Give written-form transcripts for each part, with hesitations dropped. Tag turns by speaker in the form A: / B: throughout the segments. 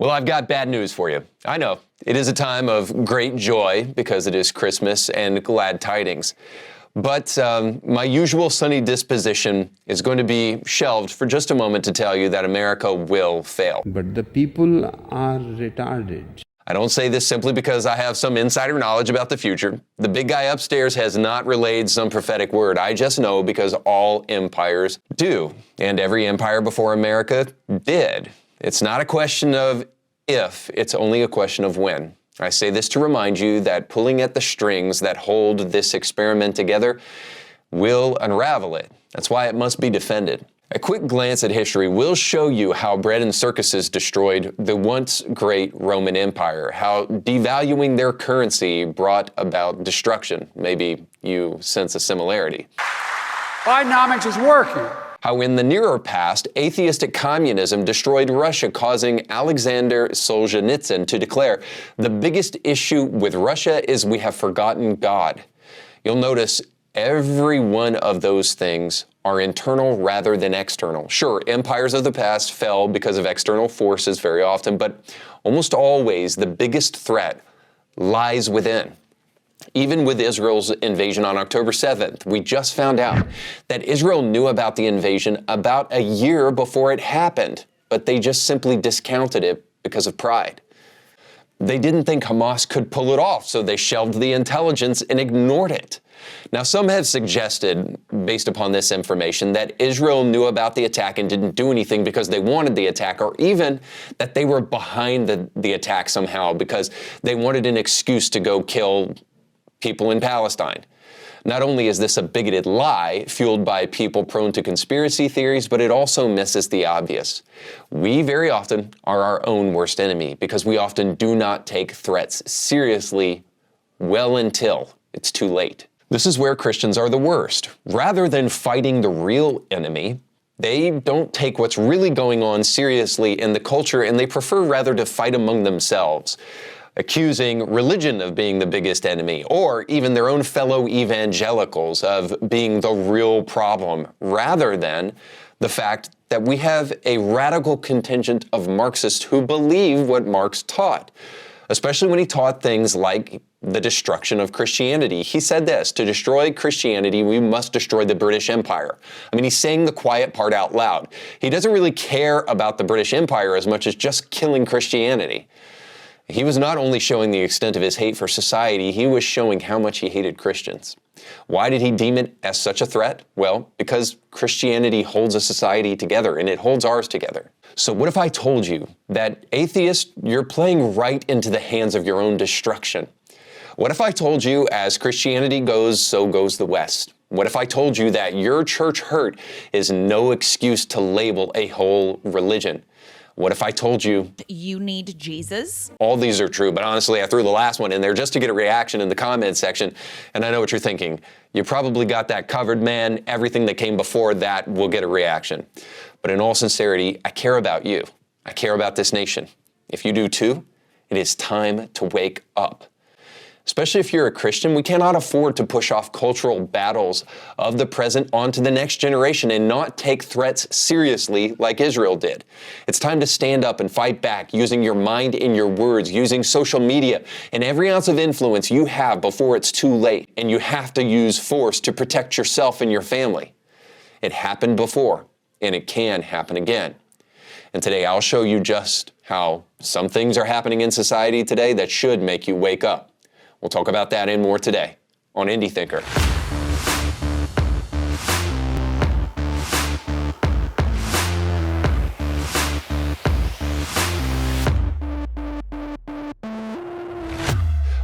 A: Well, I've got bad news for you. I know, it is a time of great joy because it is Christmas and glad tidings. But my usual sunny disposition is going to be shelved for just a moment to tell you that America will fail.
B: But the people are retarded.
A: I don't say this simply because I have some insider knowledge about the future. The big guy upstairs has not relayed some prophetic word. I just know because all empires do. And every empire before America did. It's not a question of if, it's only a question of when. I say this to remind you that pulling at the strings that hold this experiment together will unravel it. That's why it must be defended. A quick glance at history will show you how bread and circuses destroyed the once great Roman Empire, how devaluing their currency brought about destruction. Maybe you sense a similarity.
C: Bidenomics is working.
A: How in the nearer past, atheistic communism destroyed Russia, causing Alexander Solzhenitsyn to declare, "The biggest issue with Russia is we have forgotten God." You'll notice every one of those things are internal rather than external. Sure, empires of the past fell because of external forces very often, but almost always the biggest threat lies within. Even with Israel's invasion on October 7th, we just found out that Israel knew about the invasion about a year before it happened, but they just simply discounted it because of pride. They didn't think Hamas could pull it off, so they shelved the intelligence and ignored it. Now, some have suggested, based upon this information, that Israel knew about the attack and didn't do anything because they wanted the attack, or even that they were behind the attack somehow because they wanted an excuse to go kill people in Palestine. Not only is this a bigoted lie fueled by people prone to conspiracy theories, but it also misses the obvious. We very often are our own worst enemy because we often do not take threats seriously well until it's too late. This is where Christians are the worst. Rather than fighting the real enemy, they don't take what's really going on seriously in the culture, and they prefer rather to fight among themselves, accusing religion of being the biggest enemy, or even their own fellow evangelicals of being the real problem, rather than the fact that we have a radical contingent of Marxists who believe what Marx taught, especially when he taught things like the destruction of Christianity. He said this: to destroy Christianity, we must destroy the British Empire. I mean, he's saying the quiet part out loud. He doesn't really care about the British Empire as much as just killing Christianity. He was not only showing the extent of his hate for society, he was showing how much he hated Christians. Why did he deem it as such a threat? Well, because Christianity holds a society together, and it holds ours together. So what if I told you that, atheist, you're playing right into the hands of your own destruction? What if I told you, as Christianity goes, so goes the West? What if I told you that your church hurt is no excuse to label a whole religion? What if I told you
D: you need Jesus?
A: All these are true, but honestly, I threw the last one in there just to get a reaction in the comment section. And I know what you're thinking. You probably got that covered, man. Everything that came before that will get a reaction. But in all sincerity, I care about you. I care about this nation. If you do too, it is time to wake up. Especially if you're a Christian, we cannot afford to push off cultural battles of the present onto the next generation and not take threats seriously like Israel did. It's time to stand up and fight back using your mind and your words, using social media and every ounce of influence you have before it's too late. And you have to use force to protect yourself and your family. It happened before, and it can happen again. And today I'll show you just how some things are happening in society today that should make you wake up. We'll talk about that and more today on Indie Thinker.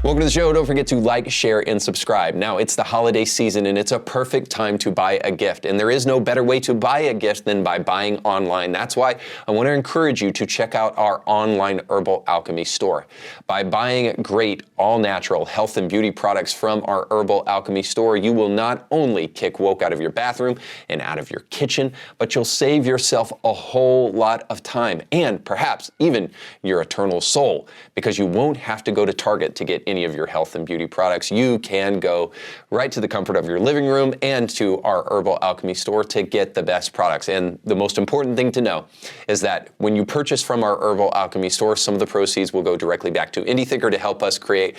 A: Welcome to the show. Don't forget to like, share, and subscribe. Now, it's the holiday season, and it's a perfect time to buy a gift. And there is no better way to buy a gift than by buying online. That's why I want to encourage you to check out our online Herbal Alchemy store. By buying great, all-natural health and beauty products from our Herbal Alchemy store, you will not only kick woke out of your bathroom and out of your kitchen, but you'll save yourself a whole lot of time and perhaps even your eternal soul, because you won't have to go to Target to get any any of your health and beauty products, you can go right to the comfort of your living room and to our Herbal Alchemy store to get the best products. And the most important thing to know is that when you purchase from our Herbal Alchemy store, some of the proceeds will go directly back to Indie Thinker to help us create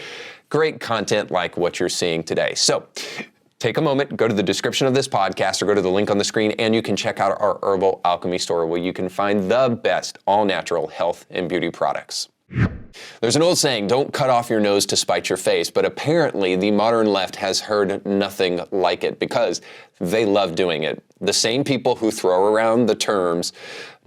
A: great content like what you're seeing today. So take a moment, go to the description of this podcast or go to the link on the screen, and you can check out our Herbal Alchemy store where you can find the best all-natural health and beauty products. There's an old saying, don't cut off your nose to spite your face, but apparently the modern left has heard nothing like it because they love doing it. The same people who throw around the terms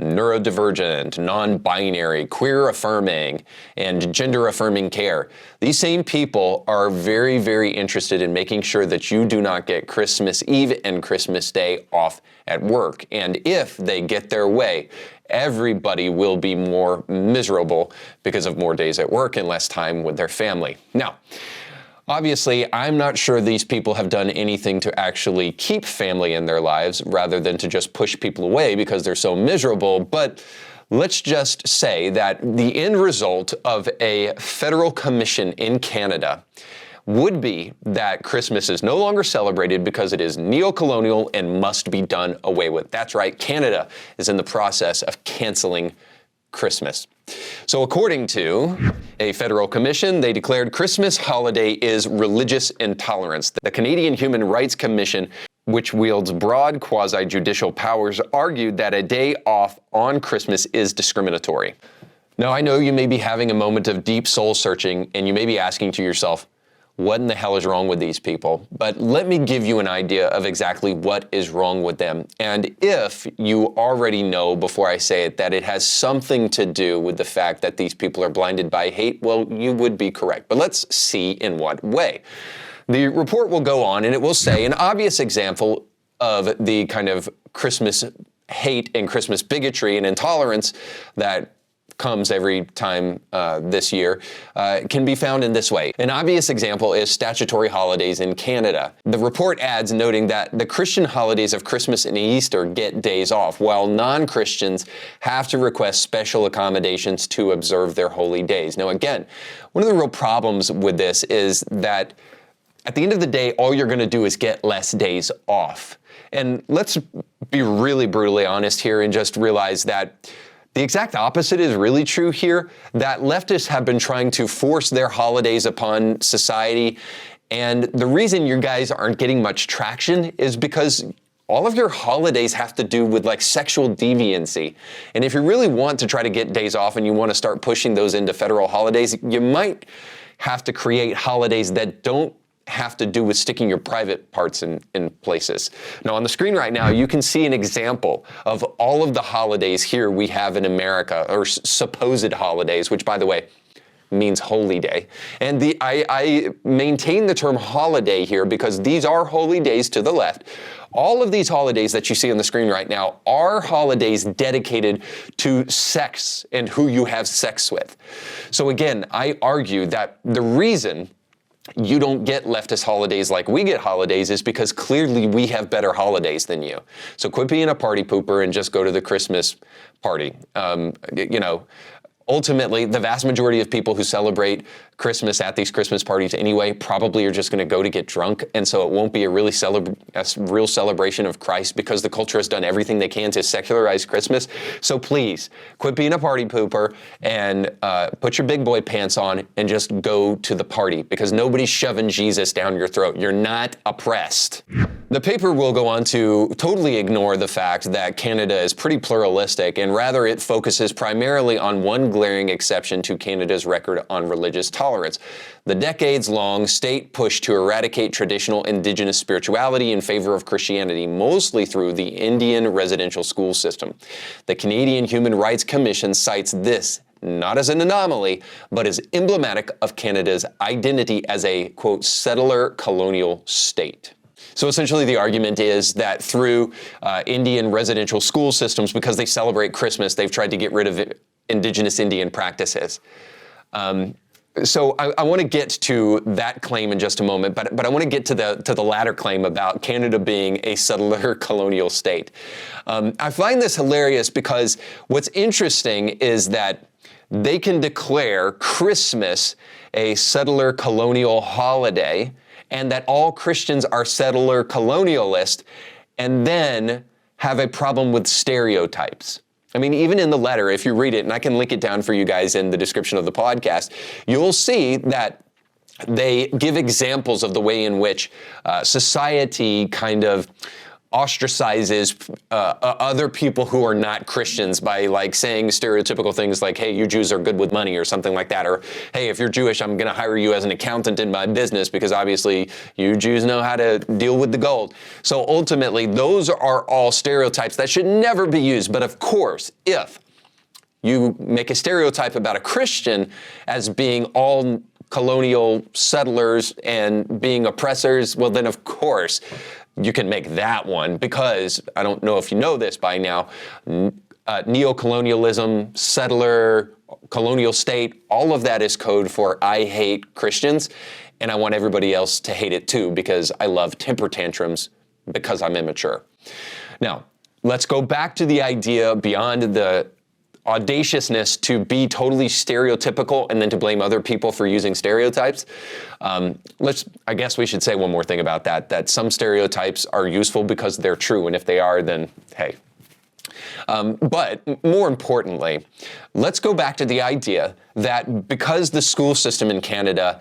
A: neurodivergent, non-binary, queer-affirming, and gender-affirming care, these same people are very, very interested in making sure that you do not get Christmas Eve and Christmas Day off at work. And if they get their way, everybody will be more miserable because of more days at work and less time with their family. Now, obviously, I'm not sure these people have done anything to actually keep family in their lives rather than to just push people away because they're so miserable, but let's just say that the end result of a federal commission in Canada would be that Christmas is no longer celebrated because it is neo-colonial and must be done away with. That's right, Canada is in the process of canceling Christmas. So according to a federal commission, they declared Christmas holiday is religious intolerance. The Canadian Human Rights Commission, which wields broad quasi-judicial powers, argued that a day off on Christmas is discriminatory. Now, I know you may be having a moment of deep soul searching and you may be asking to yourself, what in the hell is wrong with these people? But let me give you an idea of exactly what is wrong with them. And if you already know before I say it that it has something to do with the fact that these people are blinded by hate, well, you would be correct. But let's see in what way. The report will go on and it will say an obvious example of the kind of Christmas hate and Christmas bigotry and intolerance that comes every time this year can be found in this way. An obvious example is statutory holidays in Canada. The report adds, noting that the Christian holidays of Christmas and Easter get days off, while non-Christians have to request special accommodations to observe their holy days. Now again, one of the real problems with this is that at the end of the day, all you're going to do is get less days off. And let's be really brutally honest here and just realize that the exact opposite is really true here, that leftists have been trying to force their holidays upon society. And the reason you guys aren't getting much traction is because all of your holidays have to do with like sexual deviancy. And if you really want to try to get days off and you want to start pushing those into federal holidays, you might have to create holidays that don't have to do with sticking your private parts in places. Now on the screen right now, you can see an example of all of the holidays here we have in America, or supposed holidays, which by the way, means holy day. And I maintain the term holiday here because these are holy days to the left. All of these holidays that you see on the screen right now are holidays dedicated to sex and who you have sex with. So again, I argue that the reason you don't get leftist holidays like we get holidays is because clearly we have better holidays than you. So quit being a party pooper and just go to the Christmas party. Ultimately, the vast majority of people who celebrate Christmas at these Christmas parties anyway probably are just going to go to get drunk, and so it won't be a real celebration of Christ because the culture has done everything they can to secularize Christmas. So please, quit being a party pooper and put your big boy pants on and just go to the party because nobody's shoving Jesus down your throat. You're not oppressed. The paper will go on to totally ignore the fact that Canada is pretty pluralistic, and rather it focuses primarily on one glaring exception to Canada's record on religious tolerance: the decades-long state push to eradicate traditional Indigenous spirituality in favor of Christianity, mostly through the Indian residential school system. The Canadian Human Rights Commission cites this not as an anomaly, but as emblematic of Canada's identity as a, quote, settler colonial state. So essentially the argument is that through Indian residential school systems, because they celebrate Christmas, they've tried to get rid of Indigenous Indian practices. So I want to get to that claim in just a moment, but I want to get to the latter claim about Canada being a settler colonial state. I find this hilarious because what's interesting is that they can declare Christmas a settler colonial holiday and that all Christians are settler colonialist, and then have a problem with stereotypes. I mean, even in the letter, if you read it, and I can link it down for you guys in the description of the podcast, you'll see that they give examples of the way in which society kind of ostracizes other people who are not Christians by like saying stereotypical things like, hey, you Jews are good with money or something like that, or hey, if you're Jewish, I'm going to hire you as an accountant in my business because obviously you Jews know how to deal with the gold. So ultimately, those are all stereotypes that should never be used. But of course, if you make a stereotype about a Christian as being all colonial settlers and being oppressors, well then of course you can make that one, because I don't know if you know this by now, neocolonialism, settler, colonial state, all of that is code for I hate Christians, and I want everybody else to hate it too because I love temper tantrums because I'm immature. Now, let's go back to the idea beyond the audaciousness to be totally stereotypical and then to blame other people for using stereotypes. I guess we should say one more thing about that some stereotypes are useful because they're true, and if they are, then hey. But more importantly, let's go back to the idea that because the school system in Canada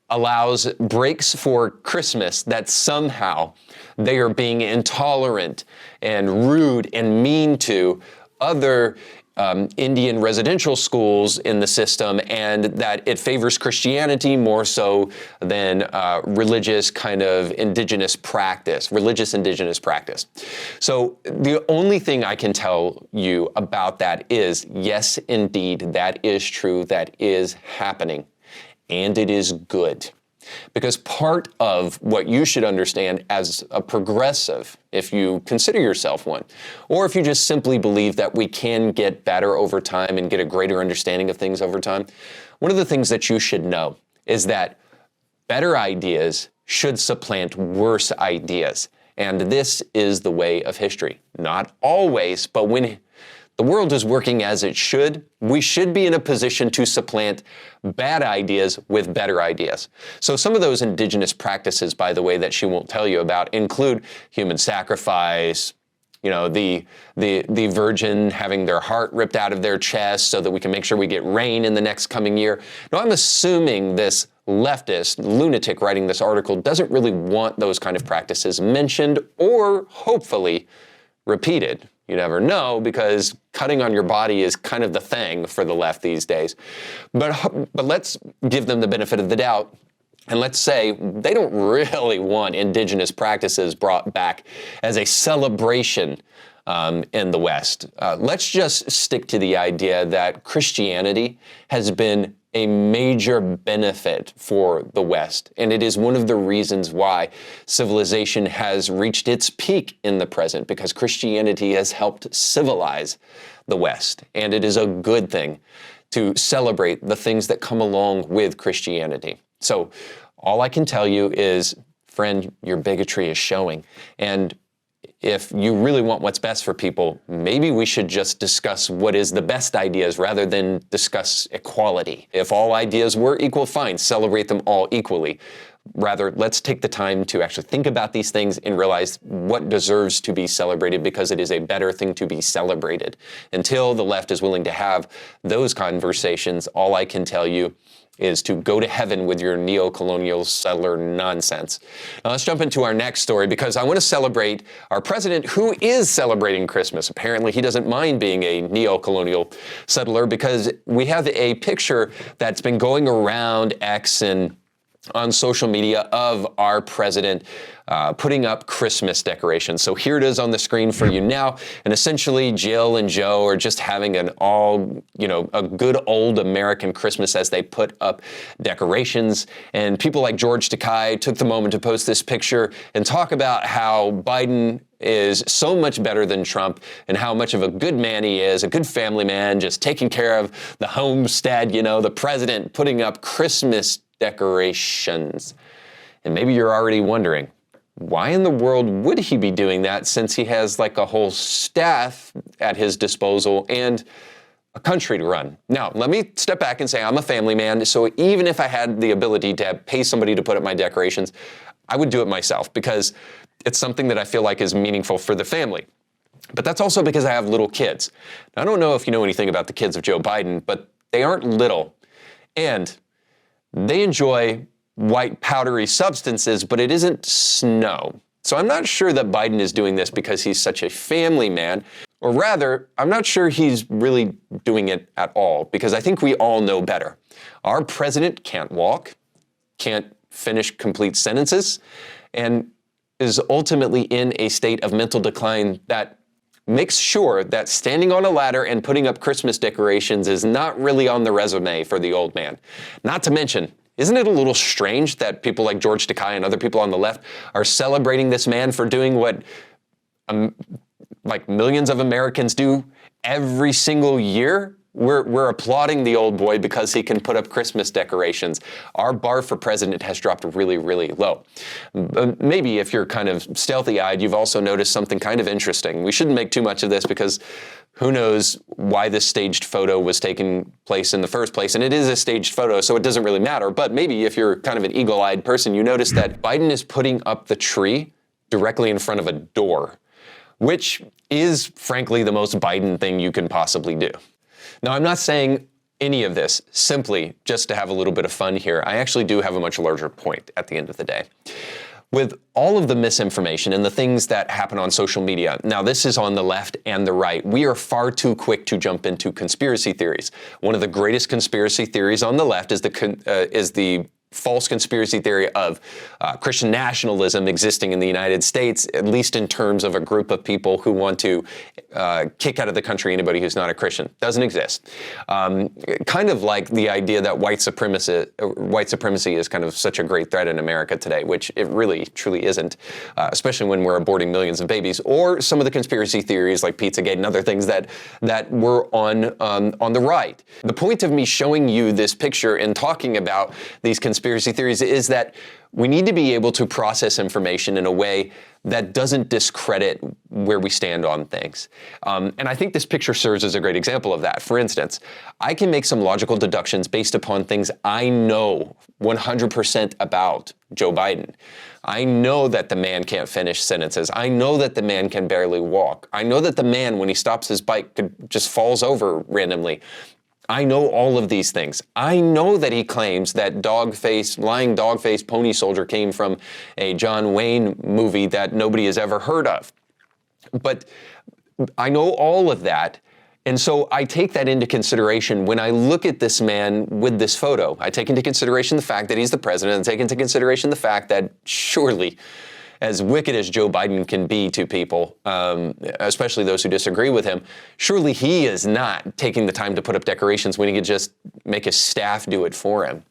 A: allows breaks for Christmas, that somehow they are being intolerant and rude and mean to other Indian residential schools in the system, and that it favors Christianity more so than religious indigenous practice. So the only thing I can tell you about that is, yes, indeed, that is true, that is happening, and it is good. Because part of what you should understand as a progressive, if you consider yourself one, or if you just simply believe that we can get better over time and get a greater understanding of things over time, one of the things that you should know is that better ideas should supplant worse ideas. And this is the way of history. Not always, but when the world is working as it should, we should be in a position to supplant bad ideas with better ideas. So some of those indigenous practices, by the way, that she won't tell you about include human sacrifice, the virgin having their heart ripped out of their chest so that we can make sure we get rain in the next coming year. Now, I'm assuming this leftist lunatic writing this article doesn't really want those kind of practices mentioned or hopefully repeated. You never know, because cutting on your body is kind of the thing for the left these days. But let's give them the benefit of the doubt, and let's say they don't really want indigenous practices brought back as a celebration in the West. Let's just stick to the idea that Christianity has been a major benefit for the West, and it is one of the reasons why civilization has reached its peak in the present, because Christianity has helped civilize the West, and it is a good thing to celebrate the things that come along with Christianity. So all I can tell you is, friend, your bigotry is showing, and if you really want what's best for people, maybe we should just discuss what is the best ideas rather than discuss equality. If all ideas were equal, fine, celebrate them all equally. Rather, let's take the time to actually think about these things and realize what deserves to be celebrated, because it is a better thing to be celebrated. Until the left is willing to have those conversations, all I can tell you is to go to heaven with your neo-colonial settler nonsense. Now let's jump into our next story, because I want to celebrate our president, who is celebrating Christmas. Apparently he doesn't mind being a neo-colonial settler, because we have a picture that's been going around X and on social media of our president putting up Christmas decorations. So here it is on the screen for you now. And essentially Jill and Joe are just having a good old American Christmas as they put up decorations. And people like George Takei took the moment to post this picture and talk about how Biden is so much better than Trump and how much of a good man he is, a good family man, just taking care of the homestead, the president putting up Christmas decorations. And maybe you're already wondering, why in the world would he be doing that, since he has like a whole staff at his disposal and a country to run. Now, let me step back and say I'm a family man, so even if I had the ability to pay somebody to put up my decorations, I would do it myself because it's something that I feel like is meaningful for the family. But that's also because I have little kids. Now, I don't know if you know anything about the kids of Joe Biden, but they aren't little. And they enjoy white powdery substances, but it isn't snow. So I'm not sure that Biden is doing this because he's such a family man, or rather, I'm not sure he's really doing it at all, because I think we all know better. Our president can't walk, can't finish complete sentences, and is ultimately in a state of mental decline that makes sure that standing on a ladder and putting up Christmas decorations is not really on the resume for the old man. Not to mention, isn't it a little strange that people like George Takei and other people on the left are celebrating this man for doing what like millions of Americans do every single year? We're applauding the old boy because he can put up Christmas decorations. Our bar for president has dropped really, really low. Maybe if you're kind of stealthy-eyed, you've also noticed something kind of interesting. We shouldn't make too much of this because who knows why this staged photo was taking place in the first place. And it is a staged photo, so it doesn't really matter. But maybe if you're kind of an eagle-eyed person, you notice that Biden is putting up the tree directly in front of a door, which is, frankly, the most Biden thing you can possibly do. Now, I'm not saying any of this simply just to have a little bit of fun here. I actually do have a much larger point at the end of the day. With all of the misinformation and the things that happen on social media, now this is on the left and the right, we are far too quick to jump into conspiracy theories. One of the greatest conspiracy theories on the left is the false conspiracy theory of Christian nationalism existing in the United States, at least in terms of a group of people who want to kick out of the country anybody who's not a Christian. Doesn't exist. Kind of like the idea that white supremacy is kind of such a great threat in America today, which it really, truly isn't, especially when we're aborting millions of babies, or some of the conspiracy theories like Pizzagate and other things that were on the right. The point of me showing you this picture and talking about these conspiracy theories is that we need to be able to process information in a way that doesn't discredit where we stand on things. And I think this picture serves as a great example of that. For instance, I can make some logical deductions based upon things I know 100% about Joe Biden. I know that the man can't finish sentences. I know that the man can barely walk. I know that the man, when he stops his bike, just falls over randomly. I know all of these things. I know that he claims that lying dog-faced pony soldier came from a John Wayne movie that nobody has ever heard of. But I know all of that, and so I take that into consideration when I look at this man with this photo. I take into consideration the fact that he's the president, and take into consideration the fact that surely, as wicked as Joe Biden can be to people, especially those who disagree with him, surely he is not taking the time to put up decorations when he could just make his staff do it for him.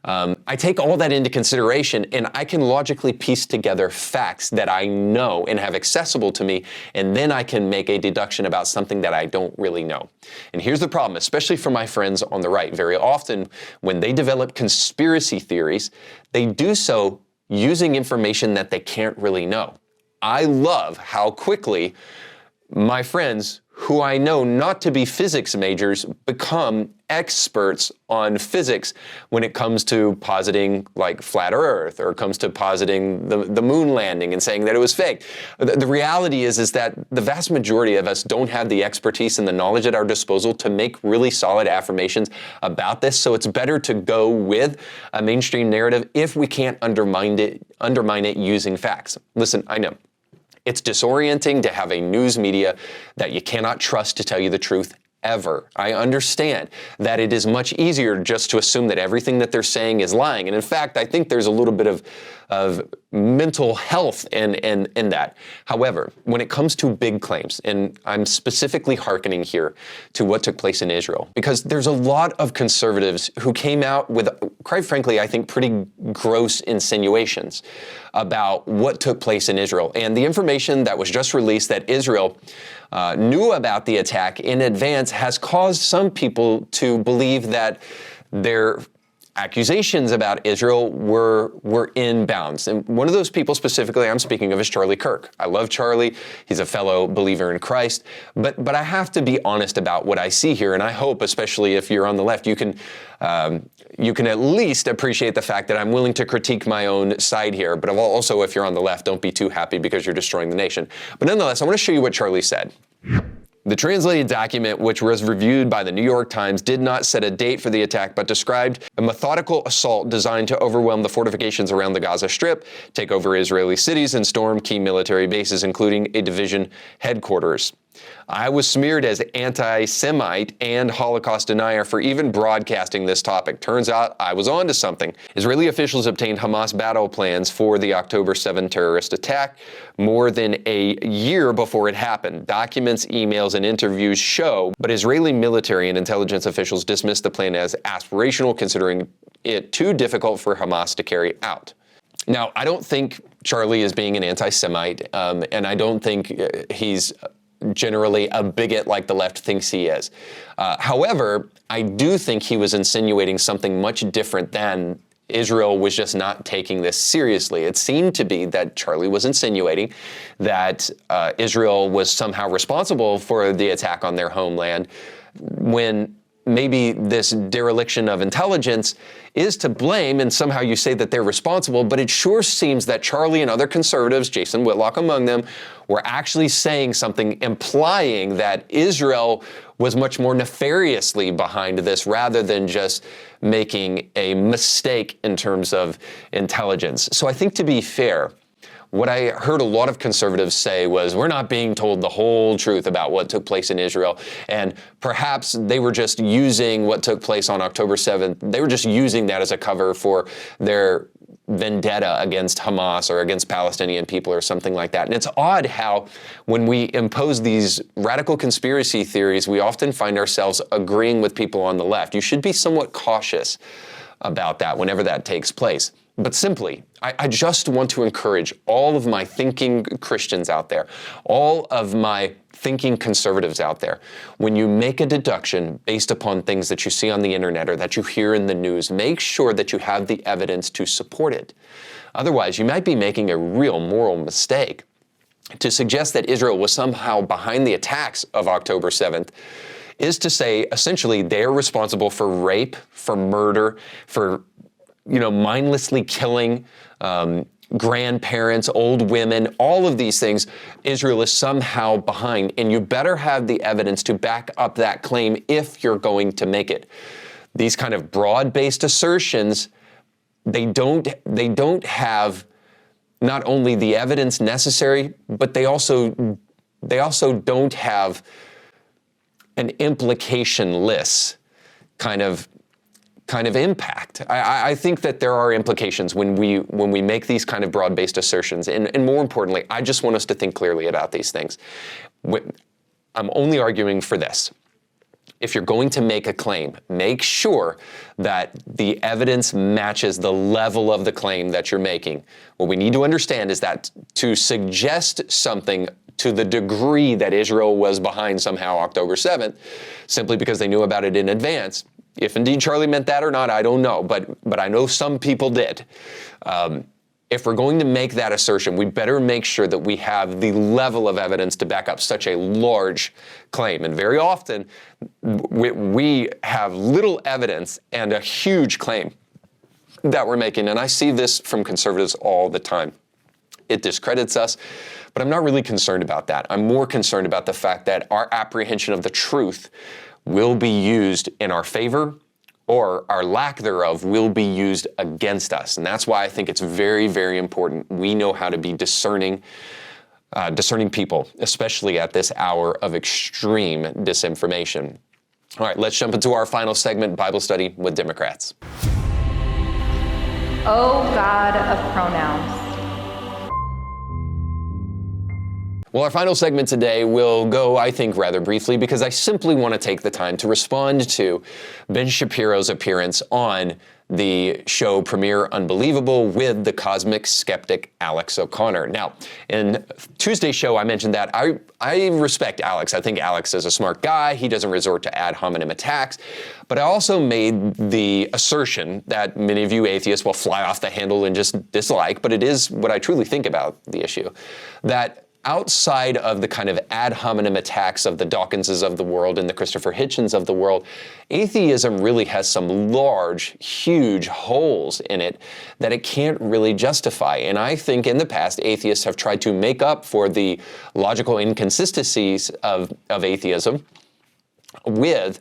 A: I take all that into consideration, and I can logically piece together facts that I know and have accessible to me, and then I can make a deduction about something that I don't really know. And here's the problem, especially for my friends on the right. Very often, when they develop conspiracy theories, they do so using information that they can't really know. I love how quickly my friends, who I know not to be physics majors, become experts on physics when it comes to positing like flat Earth, or comes to positing the moon landing and saying that it was fake. The reality is that the vast majority of us don't have the expertise and the knowledge at our disposal to make really solid affirmations about this, so it's better to go with a mainstream narrative if we can't undermine it using facts. Listen, I know. It's disorienting to have a news media that you cannot trust to tell you the truth ever. I understand that it is much easier just to assume that everything that they're saying is lying. And in fact, I think there's a little bit of mental health in that. However, when it comes to big claims, and I'm specifically hearkening here to what took place in Israel, because there's a lot of conservatives who came out with, quite frankly, I think pretty gross insinuations about what took place in Israel. And the information that was just released that Israel knew about the attack in advance has caused some people to believe that their accusations about Israel were in bounds. And one of those people specifically I'm speaking of is Charlie Kirk. I love Charlie. He's a fellow believer in Christ. But I have to be honest about what I see here, and I hope, especially if you're on the left, you can at least appreciate the fact that I'm willing to critique my own side here. But also, if you're on the left, don't be too happy because you're destroying the nation. But nonetheless, I want to show you what Charlie said. The translated document, which was reviewed by the New York Times, did not set a date for the attack, but described a methodical assault designed to overwhelm the fortifications around the Gaza Strip, take over Israeli cities, and storm key military bases, including a division headquarters. I was smeared as anti-Semite and Holocaust denier for even broadcasting this topic. Turns out I was onto something. Israeli officials obtained Hamas battle plans for the October 7 terrorist attack more than a year before it happened. Documents, emails, and interviews show, but Israeli military and intelligence officials dismissed the plan as aspirational, considering it too difficult for Hamas to carry out. Now, I don't think Charlie is being an anti-Semite, and I don't think he's generally a bigot like the left thinks he is. However, I do think he was insinuating something much different than Israel was just not taking this seriously. It seemed to be that Charlie was insinuating that Israel was somehow responsible for the attack on their homeland, when maybe this dereliction of intelligence is to blame, and somehow you say that they're responsible, but it sure seems that Charlie and other conservatives, Jason Whitlock among them, were actually saying something implying that Israel was much more nefariously behind this rather than just making a mistake in terms of intelligence. So I think, to be fair, what I heard a lot of conservatives say was, we're not being told the whole truth about what took place in Israel. And perhaps they were just using what took place on October 7th. They were just using that as a cover for their vendetta against Hamas or against Palestinian people or something like that. And it's odd how when we impose these radical conspiracy theories, we often find ourselves agreeing with people on the left. You should be somewhat cautious about that whenever that takes place. But simply, I just want to encourage all of my thinking Christians out there, all of my thinking conservatives out there, when you make a deduction based upon things that you see on the internet or that you hear in the news, make sure that you have the evidence to support it. Otherwise, you might be making a real moral mistake. To suggest that Israel was somehow behind the attacks of October 7th is to say, essentially, they're responsible for rape, for murder, for mindlessly killing grandparents, old women, all of these things. Israel is somehow behind, and you better have the evidence to back up that claim if you're going to make it. These kind of broad-based assertions, they don't have not only the evidence necessary, but they also don't have an implication-less kind of impact. I think that there are implications when we make these kind of broad-based assertions, and more importantly, I just want us to think clearly about these things. I'm only arguing for this. If you're going to make a claim, make sure that the evidence matches the level of the claim that you're making. What we need to understand is that to suggest something to the degree that Israel was behind somehow October 7th, simply because they knew about it in advance, if indeed Charlie meant that or not, I don't know, but I know some people did. If we're going to make that assertion, we better make sure that we have the level of evidence to back up such a large claim. And very often, we have little evidence and a huge claim that we're making. And I see this from conservatives all the time. It discredits us, but I'm not really concerned about that. I'm more concerned about the fact that our apprehension of the truth will be used in our favor, or our lack thereof will be used against us. And that's why I think it's very, very important we know how to be discerning people, especially at this hour of extreme disinformation. All right, let's jump into our final segment, Bible Study with Democrats.
E: Oh, God of pronouns.
A: Well, our final segment today will go, I think, rather briefly because I simply want to take the time to respond to Ben Shapiro's appearance on the show Premiere Unbelievable with the cosmic skeptic Alex O'Connor. Now, in Tuesday's show, I mentioned that I respect Alex. I think Alex is a smart guy. He doesn't resort to ad hominem attacks. But I also made the assertion that many of you atheists will fly off the handle and just dislike, but it is what I truly think about the issue, that outside of the kind of ad hominem attacks of the Dawkinses of the world and the Christopher Hitchens of the world, atheism really has some large, huge holes in it that it can't really justify. And I think in the past, atheists have tried to make up for the logical inconsistencies of atheism with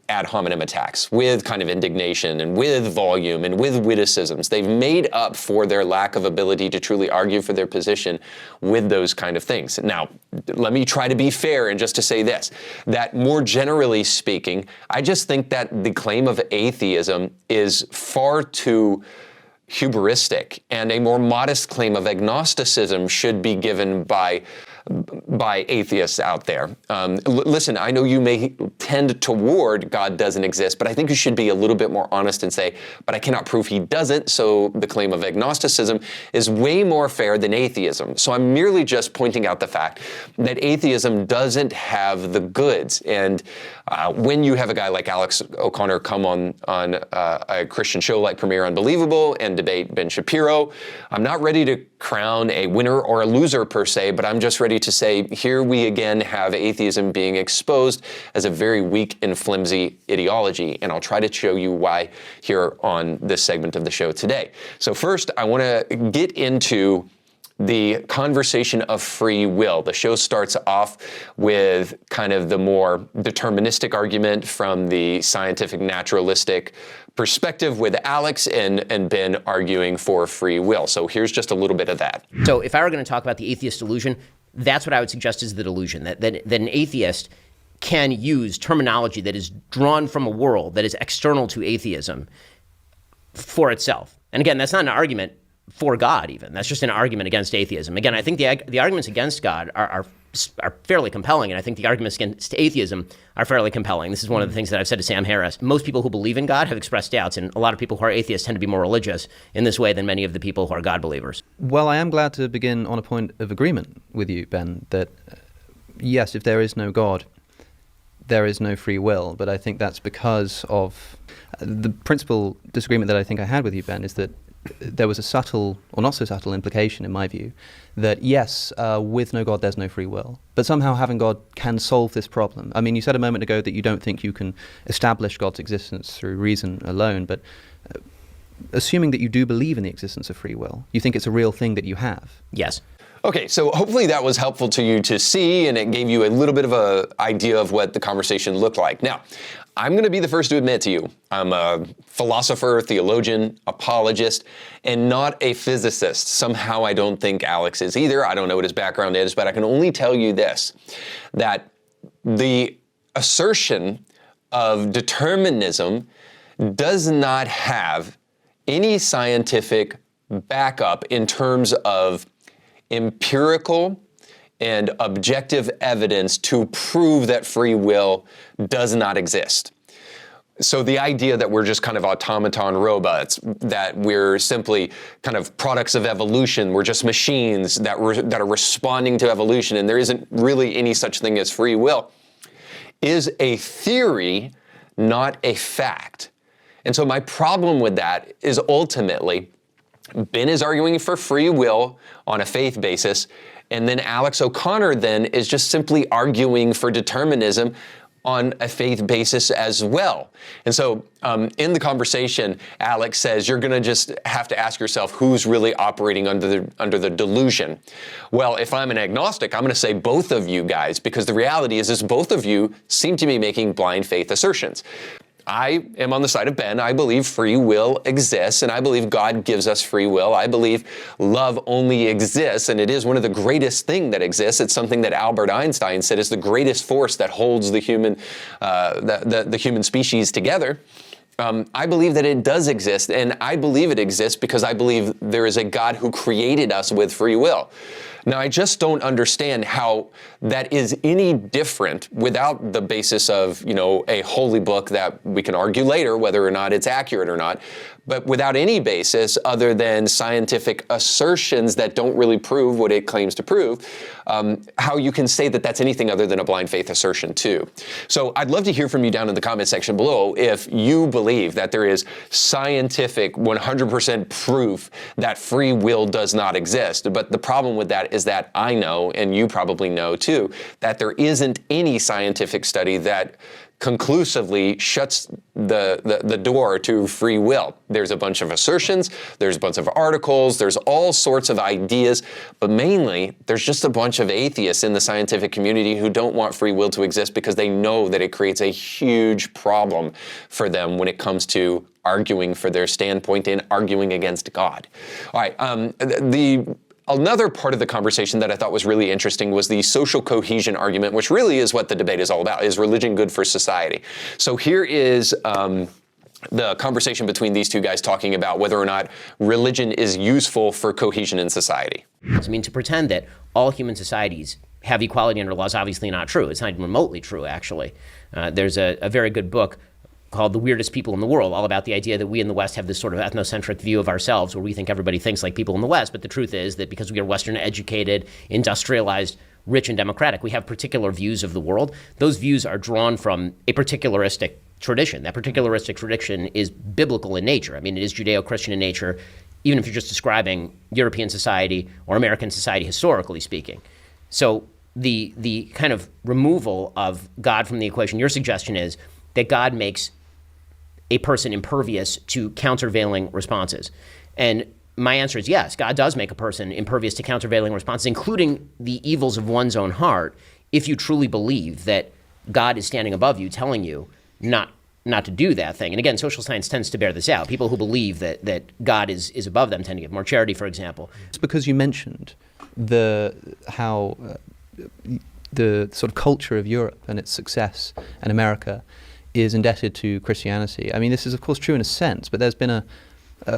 A: ad hominem attacks, with kind of indignation and with volume and with witticisms. They've made up for their lack of ability to truly argue for their position with those kind of things. Now, let me try to be fair and just to say this, that more generally speaking, I just think that the claim of atheism is far too hubristic, and a more modest claim of agnosticism should be given by atheists out there. Listen, I know you may tend toward God doesn't exist, but I think you should be a little bit more honest and say, but I cannot prove he doesn't, so the claim of agnosticism is way more fair than atheism. So I'm merely just pointing out the fact that atheism doesn't have the goods. And when you have a guy like Alex O'Connor come on a Christian show like Premiere Unbelievable and debate Ben Shapiro, I'm not ready to crown a winner or a loser per se, but I'm just ready to say here we again have atheism being exposed as a very weak and flimsy ideology, and I'll try to show you why here on this segment of the show today. So first, I want to get into the conversation of free will. The show starts off with kind of the more deterministic argument from the scientific naturalistic perspective with Alex and Ben arguing for free will. So here's just a little bit of that.
E: So if I were going to talk about the atheist delusion, that's what I would suggest is the delusion, that an atheist can use terminology that is drawn from a world that is external to atheism for itself. And again, that's not an argument for God even. That's just an argument against atheism. Again, I think the arguments against God are fairly compelling, and I think the arguments against atheism are fairly compelling. This is one of the things that I've said to Sam Harris. Most people who believe in God have expressed doubts, and a lot of people who are atheists tend to be more religious in this way than many of the people who are God believers.
F: Well, I am glad to begin on a point of agreement with you, Ben, that yes, if there is no God, there is no free will, but I think that's because of the principal disagreement that I think I had with you, Ben, is that there was a subtle, or not so subtle, implication in my view that yes, with no God there's no free will, but somehow having God can solve this problem. I mean, you said a moment ago that you don't think you can establish God's existence through reason alone, but assuming that you do believe in the existence of free will, you think it's a real thing that you have.
E: Yes.
A: Okay, so hopefully that was helpful to you to see, and it gave you a little bit of an idea of what the conversation looked like. Now, I'm going to be the first to admit to you, I'm a philosopher, theologian, apologist, and not a physicist. Somehow I don't think Alex is either. I don't know what his background is, but I can only tell you this, that the assertion of determinism does not have any scientific backup in terms of empirical and objective evidence to prove that free will does not exist. So the idea that we're just kind of automaton robots, that we're simply kind of products of evolution, we're just machines that are responding to evolution, and there isn't really any such thing as free will, is a theory, not a fact. And so my problem with that is ultimately Ben is arguing for free will on a faith basis, and then Alex O'Connor then is just simply arguing for determinism on a faith basis as well. And so in the conversation, Alex says, you're gonna just have to ask yourself who's really operating under the delusion. Well, if I'm an agnostic, I'm gonna say both of you guys, because the reality is both of you seem to be making blind faith assertions. I am on the side of Ben. I believe free will exists, and I believe God gives us free will. I believe love only exists, and it is one of the greatest things that exists. It's something that Albert Einstein said is the greatest force that holds the human species together. I believe that it does exist, and I believe it exists because I believe there is a God who created us with free will. Now, I just don't understand how that is any different without the basis of, a holy book that we can argue later whether or not it's accurate or not, but without any basis other than scientific assertions that don't really prove what it claims to prove, how you can say that that's anything other than a blind faith assertion too. So I'd love to hear from you down in the comment section below if you believe that there is scientific 100% proof that free will does not exist. But the problem with that is that I know, and you probably know too, that there isn't any scientific study that conclusively shuts the door to free will. There's a bunch of assertions, there's a bunch of articles, there's all sorts of ideas, but mainly there's just a bunch of atheists in the scientific community who don't want free will to exist because they know that it creates a huge problem for them when it comes to arguing for their standpoint and arguing against God. All right, Another part of the conversation that I thought was really interesting was the social cohesion argument, which really is what the debate is all about. Is religion good for society? So here is the conversation between these two guys talking about whether or not religion is useful for cohesion in society.
E: I mean, to pretend that all human societies have equality under law is obviously not true. It's not even remotely true, actually. There's a very good book called The Weirdest People in the World, all about the idea that we in the West have this sort of ethnocentric view of ourselves where we think everybody thinks like people in the West, but the truth is that because we are Western educated, industrialized, rich and democratic, we have particular views of the world. Those views are drawn from a particularistic tradition. That particularistic tradition is biblical in nature. I mean, it is Judeo-Christian in nature, even if you're just describing European society or American society historically speaking. So the kind of removal of God from the equation, your suggestion is that God makes a person impervious to countervailing responses. And my answer is yes, God does make a person impervious to countervailing responses, including the evils of one's own heart, if you truly believe that God is standing above you, telling you not to do that thing. And again, social science tends to bear this out. People who believe that God is above them tend to give more charity, for example.
F: It's because you mentioned how the sort of culture of Europe and its success and America is indebted to Christianity. I mean, this is of course true in a sense, but there's been a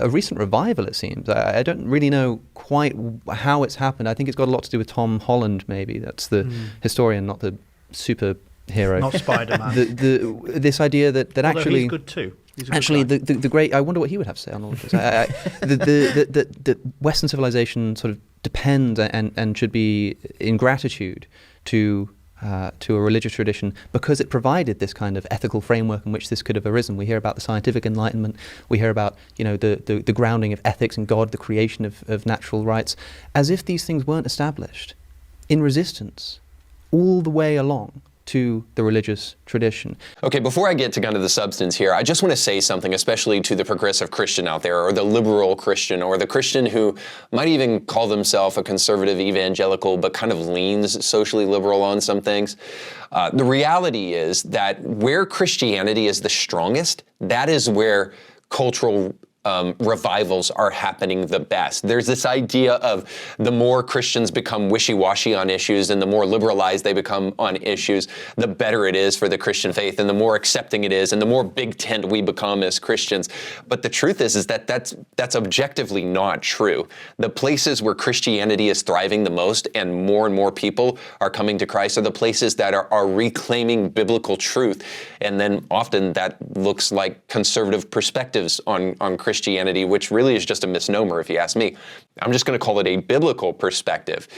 F: recent revival, it seems. I don't really know quite how it's happened. I think it's got a lot to do with Tom Holland, maybe. That's the historian, not the superhero.
G: Not Spider-Man.
F: This idea that
G: Although
F: actually...
G: he's good too.
F: Actually, the great... I wonder what he would have to say on all of this. The Western civilization sort of depends and should be in gratitude to a religious tradition because it provided this kind of ethical framework in which this could have arisen. We hear about the scientific enlightenment. We hear about the grounding of ethics and God, the creation of natural rights, as if these things weren't established in resistance all the way along to the religious tradition.
A: Okay, before I get to kind of the substance here, I just want to say something, especially to the progressive Christian out there, or the liberal Christian, or the Christian who might even call themselves a conservative evangelical, but kind of leans socially liberal on some things. The reality is that where Christianity is the strongest, that is where cultural revivals are happening the best. There's this idea of the more Christians become wishy-washy on issues and the more liberalized they become on issues, the better it is for the Christian faith and the more accepting it is and the more big tent we become as Christians. But the truth is that that's objectively not true. The places where Christianity is thriving the most and more people are coming to Christ are the places that are reclaiming biblical truth. And then often that looks like conservative perspectives on Christianity, which really is just a misnomer if you ask me. I'm just going to call it a biblical perspective,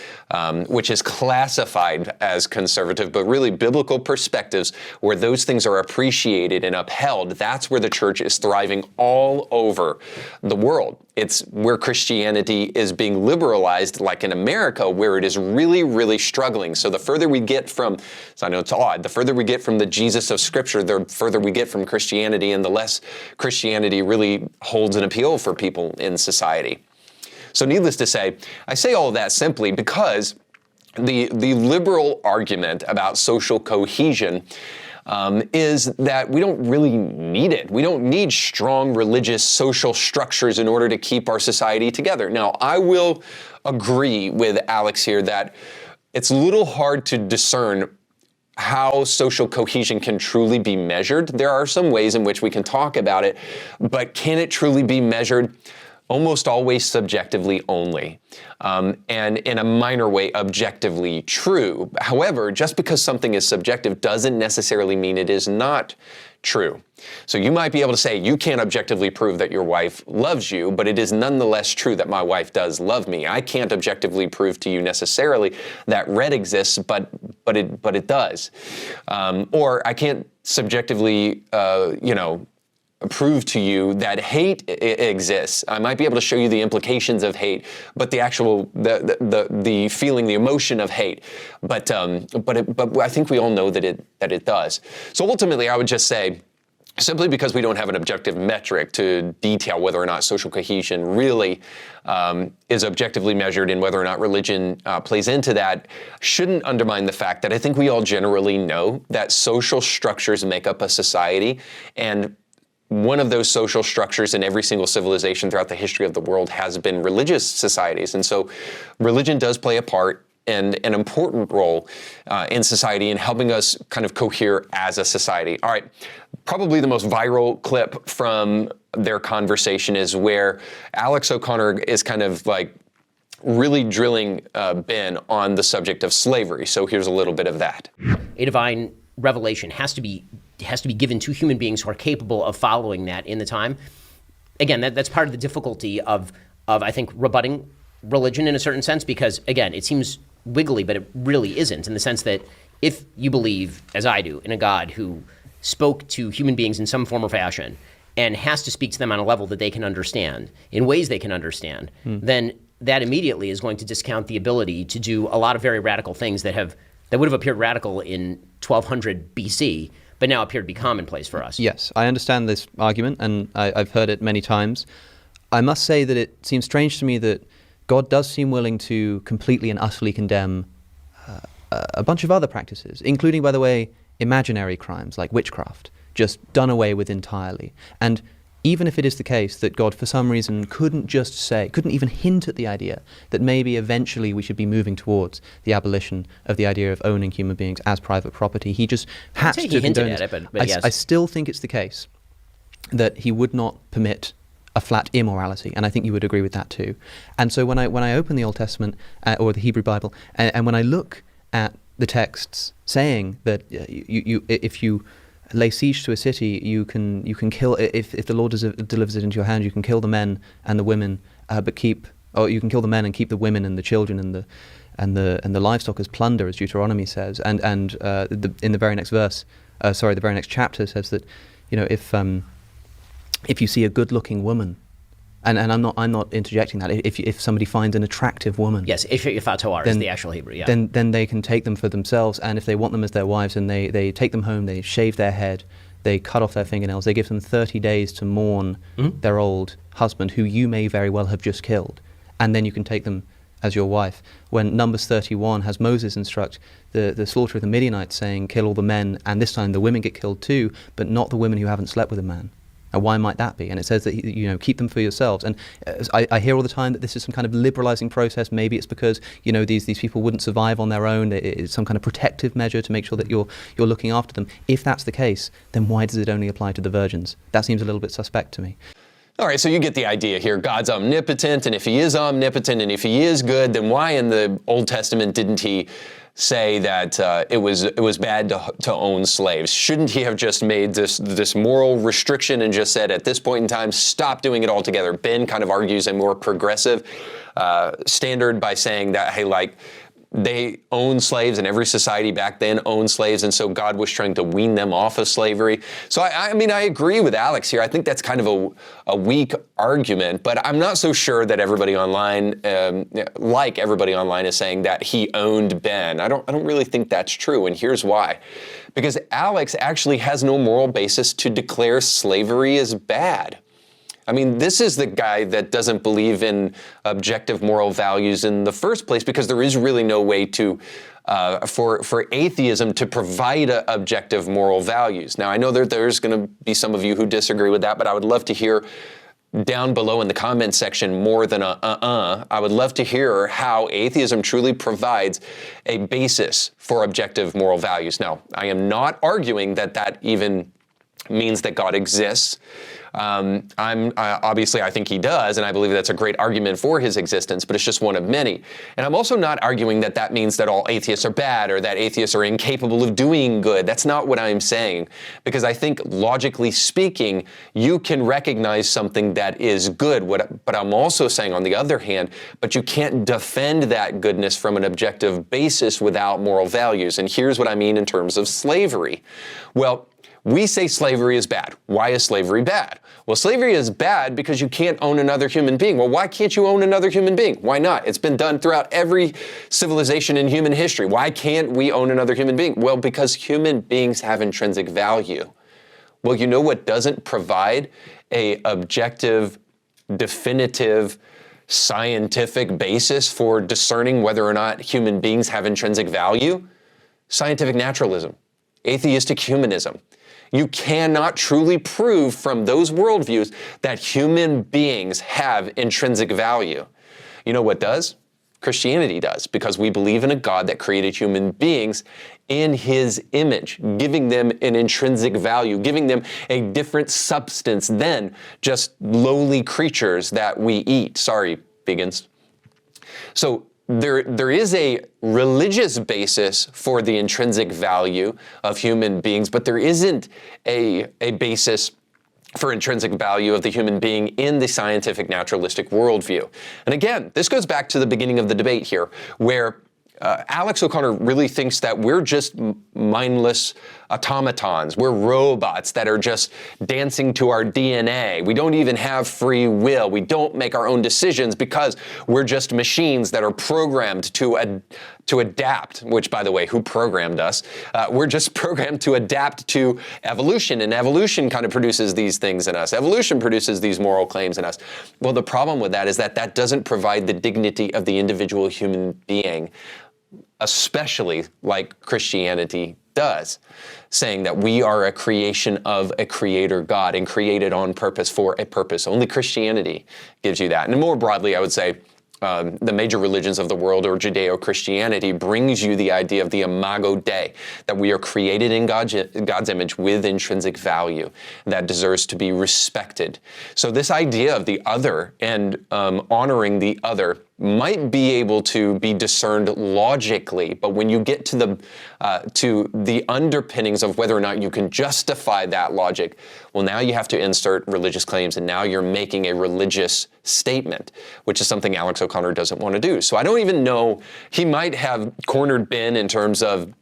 A: which is classified as conservative, but really biblical perspectives where those things are appreciated and upheld. That's where the church is thriving all over the world. It's where Christianity is being liberalized, like in America, where it is really struggling. So the further we get from, so I know it's odd, the further we get from the Jesus of Scripture, the further we get from Christianity, and the less Christianity really holds an appeal for people in society. So needless to say, I say all of that simply because the liberal argument about social cohesion is that we don't really need it. We don't need strong religious social structures in order to keep our society together. Now, I will agree with Alex here that it's a little hard to discern how social cohesion can truly be measured. There are some ways in which we can talk about it, but can it truly be measured? almost always subjectively only, and in a minor way objectively true. However, just because something is subjective doesn't necessarily mean it is not true. So you might be able to say you can't objectively prove that your wife loves you, but it is nonetheless true that my wife does love me. I can't objectively prove to you necessarily that red exists, but it does. Or I can't subjectively, prove to you that hate exists. I might be able to show you the implications of hate, but the actual the feeling, the emotion of hate. But I think we all know that it does. So ultimately, I would just say, simply because we don't have an objective metric to detail whether or not social cohesion really is objectively measured and whether or not religion plays into that, shouldn't undermine the fact that I think we all generally know that social structures make up a society, and one of those social structures in every single civilization throughout the history of the world has been religious societies. And so religion does play a part and an important role in society in helping us kind of cohere as a society. All right, probably the most viral clip from their conversation is where Alex O'Connor is kind of like really drilling Ben on the subject of slavery. So here's a little bit of that.
E: A divine revelation has to be given to human beings who are capable of following that in the time. Again, that's part of the difficulty of I think rebutting religion in a certain sense, because again, it seems wiggly, but it really isn't, in the sense that if you believe, as I do, in a God who spoke to human beings in some form or fashion and has to speak to them on a level that they can understand, in ways they can understand, then that immediately is going to discount the ability to do a lot of very radical things that would have appeared radical in 1200 BC, but now appear to be commonplace for us.
F: Yes, I understand this argument, and I've heard it many times. I must say that it seems strange to me that God does seem willing to completely and utterly condemn a bunch of other practices, including, by the way, imaginary crimes like witchcraft, just done away with entirely. And even if it is the case that God, for some reason, couldn't even hint at the idea that maybe eventually we should be moving towards the abolition of the idea of owning human beings as private property, he just has to condone it.
E: But yes.
F: I still think it's the case that he would not permit a flat immorality, and I think you would agree with that too. And so when I open the Old Testament or the Hebrew Bible, and when I look at the texts saying that if you lay siege to a city, you can kill, if the Lord delivers it into your hand, you can kill the men and the women, or you can kill the men and keep the women and the children and the livestock as plunder, as Deuteronomy says. And in the very next verse, the very next chapter says that, if you see a good-looking woman, and I'm not interjecting that. If somebody finds an attractive woman,
E: yes, Ifatoar is the actual Hebrew. Yeah.
F: Then they can take them for themselves, and if they want them as their wives, and they take them home, they shave their head, they cut off their fingernails, they give them 30 days to mourn their old husband, who you may very well have just killed, and then you can take them as your wife. When Numbers 31 has Moses instruct the slaughter of the Midianites, saying, kill all the men, and this time the women get killed too, but not the women who haven't slept with a man. And why might that be? And it says that, keep them for yourselves. And I hear all the time that this is some kind of liberalizing process. Maybe it's because, these people wouldn't survive on their own. It's some kind of protective measure to make sure that you're looking after them. If that's the case, then why does it only apply to the virgins? That seems a little bit suspect to me.
A: All right, so you get the idea here. God's omnipotent, and if he is omnipotent, and if he is good, then why in the Old Testament didn't he say that it was bad to own slaves? Shouldn't he have just made this moral restriction and just said at this point in time, stop doing it altogether? Ben kind of argues a more progressive standard by saying that, hey, they owned slaves, and every society back then owned slaves, and so God was trying to wean them off of slavery. So I agree with Alex here. I think that's kind of a weak argument, but I'm not so sure that everybody online, is saying that he owned Ben. I don't really think that's true, and here's why. Because Alex actually has no moral basis to declare slavery as bad. This is the guy that doesn't believe in objective moral values in the first place, because there is really no way to, for atheism to provide objective moral values. Now, I know there's going to be some of you who disagree with that, but I would love to hear down below in the comment section more than I would love to hear how atheism truly provides a basis for objective moral values. Now, I am not arguing that even means that God exists. Obviously, I think he does, and I believe that's a great argument for his existence, but it's just one of many. And I'm also not arguing that that means that all atheists are bad or that atheists are incapable of doing good. That's not what I'm saying, because I think, logically speaking, you can recognize something that is good. But I'm also saying, on the other hand, but you can't defend that goodness from an objective basis without moral values. And here's what I mean in terms of slavery. Well, we say slavery is bad. Why is slavery bad? Well, slavery is bad because you can't own another human being. Well, why can't you own another human being? Why not? It's been done throughout every civilization in human history. Why can't we own another human being? Well, because human beings have intrinsic value. Well, you know what doesn't provide an objective, definitive, scientific basis for discerning whether or not human beings have intrinsic value? Scientific naturalism, atheistic humanism. You cannot truly prove from those worldviews that human beings have intrinsic value. You know what does? Christianity does, because we believe in a God that created human beings in his image, giving them an intrinsic value, giving them a different substance than just lowly creatures that we eat. Sorry, vegans. So there is a religious basis for the intrinsic value of human beings, but there isn't a basis for intrinsic value of the human being in the scientific naturalistic worldview. And again, this goes back to the beginning of the debate here, where Alex O'Connor really thinks that we're just mindless automatons. We're robots that are just dancing to our DNA. We don't even have free will. We don't make our own decisions because we're just machines that are programmed to adapt, which, by the way, who programmed us? We're just programmed to adapt to evolution, and evolution kind of produces these things in us. Evolution produces these moral claims in us. Well, the problem with that is that that doesn't provide the dignity of the individual human being, especially like Christianity does, saying that we are a creation of a creator God and created on purpose for a purpose. Only Christianity gives you that. And more broadly, I would say the major religions of the world, or Judeo-Christianity, brings you the idea of the imago Dei, that we are created in God's image with intrinsic value that deserves to be respected. So this idea of the other and honoring the other might be able to be discerned logically, but when you get to the underpinnings of whether or not you can justify that logic, well, now you have to insert religious claims, and now you're making a religious statement, which is something Alex O'Connor doesn't want to do. So I don't even know, he might have cornered Ben in terms of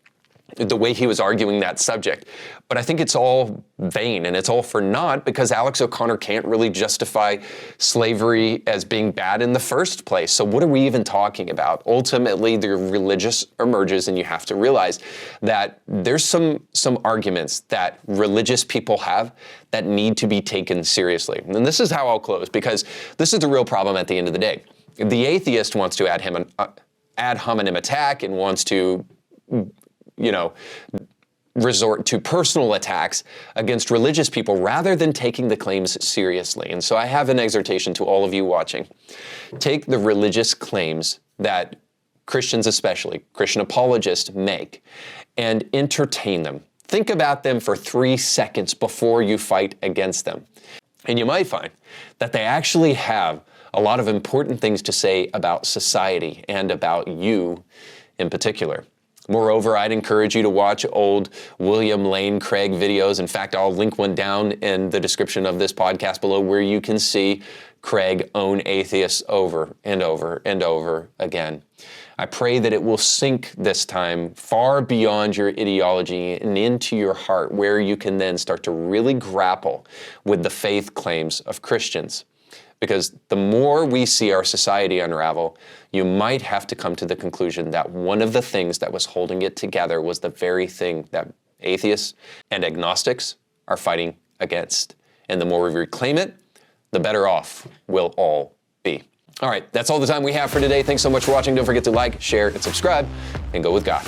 A: the way he was arguing that subject. But I think it's all vain and it's all for naught, because Alex O'Connor can't really justify slavery as being bad in the first place. So what are we even talking about? Ultimately, the religious emerges, and you have to realize that there's some arguments that religious people have that need to be taken seriously. And this is how I'll close, because this is the real problem at the end of the day. The atheist wants to ad hominem attack and wants to resort to personal attacks against religious people rather than taking the claims seriously. And so I have an exhortation to all of you watching. Take the religious claims that Christians, especially Christian apologists, make and entertain them. Think about them for 3 seconds before you fight against them. And you might find that they actually have a lot of important things to say about society and about you in particular. Moreover, I'd encourage you to watch old William Lane Craig videos. In fact, I'll link one down in the description of this podcast below, where you can see Craig own atheists over and over and over again. I pray that it will sink this time far beyond your ideology and into your heart, where you can then start to really grapple with the faith claims of Christians. Because the more we see our society unravel, you might have to come to the conclusion that one of the things that was holding it together was the very thing that atheists and agnostics are fighting against. And the more we reclaim it, the better off we'll all be. All right, that's all the time we have for today. Thanks so much for watching. Don't forget to like, share, and subscribe, and go with God.